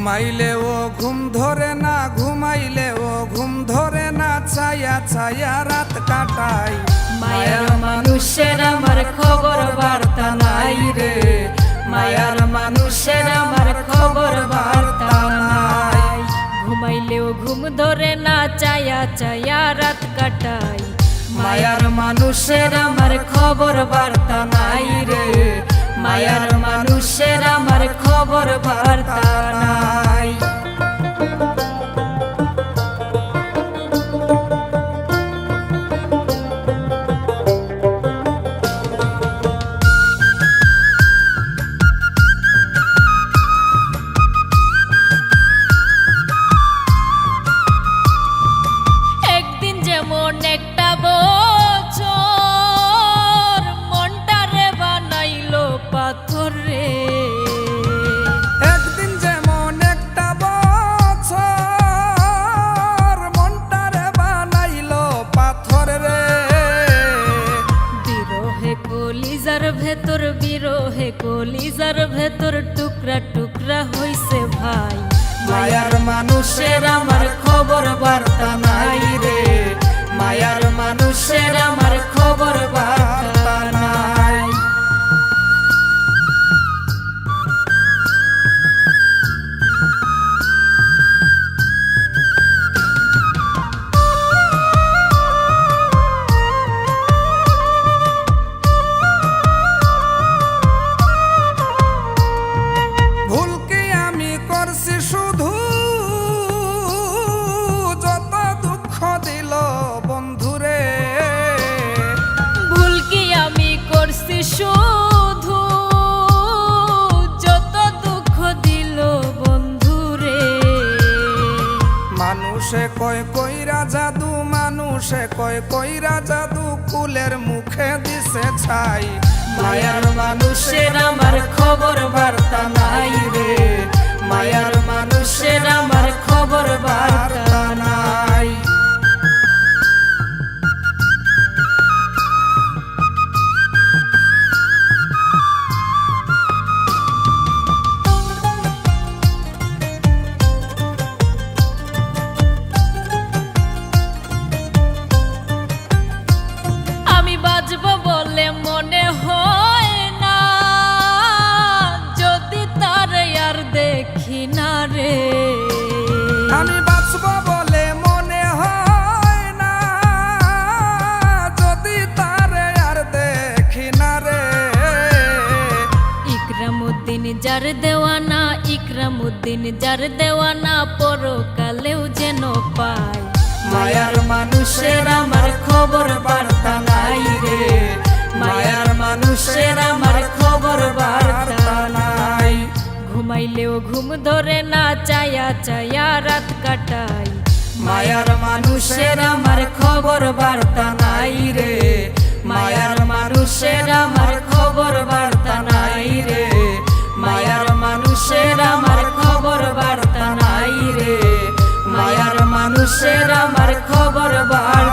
ঘুমাইলেও ঘুম ধরে না, ঘুমাইলেও ঘুম ধরে না, ছায়া ছায়া রাত কাটাই। মায়ার মানুষের আমার খবর বার্তা নাই রে, মায়ার মানুষের আমার খবর বার্তা নাই। ঘুমাইলেও ঘুম ধরে না, ছায়া ছায়া রাত কাটাই। মায়ার মানুষের আমার খবর বার্তা নাই রে, মায়ার মানুষের আমার খবর বার্তা নাই। একদিন যেমন একটা বছর মনটারে বানাইলো পাথর রে, একদিন যেমন একটা বছর মনটারে বানাইলো পাথর রে। বিরহে কলিজার ভেতর, বিরহে কলিজার ভেতর টুকরা টুকরা হইছে ভাই। মায়ার মানুষের আমার খবর বার্তা নাই রে, মায়ার মানুষের আমার খবর বার্তা নাই। ভুল কি আমি করছি শুধু, যত দুঃখ দিল বন্ধুরে। ভুল কি আমি করছি শুধু, যত দুঃখ দিল বন্ধুরে। মানুষে কয় কইরা জাদু, মানুষে কয় কইরা জাদু, কুলের মুখে দিছে ছাই। মায়ার মানুষের আমার খবর বার্তা নাই রে, মায়ার মানুষের আমার খবর বার্তা নাই। আমি বাঁচব বলে মনে হয় না, যদি তার আর দেখি না রে। আমি বাঁচব বলে মনে হয় না, যদি তারে আর দেখি না রে। ইকরামউদ্দিন যার দেওয়ানা, ইকরামউদ্দিন যার দেওয়ানা, পরকালেও যেন পায়। মায়ার মানুষের আমার খবর বার্তা নাই রে, মায়ার মানুষের আমার খবর বার্তা নাই। ঘুমাইলেও ঘুম ধরে না, ছায়া ছায়া রাত কাটাই। মায়ার মানুষের আমার খবর বার্তা নাই রে, মায়ার মানুষের আমার খবর বার্তা নাই রে, মায়ার মানুষের আমার খবর বার্তা নাই রে, মায়ার মানুষের আমার খবর বার্তা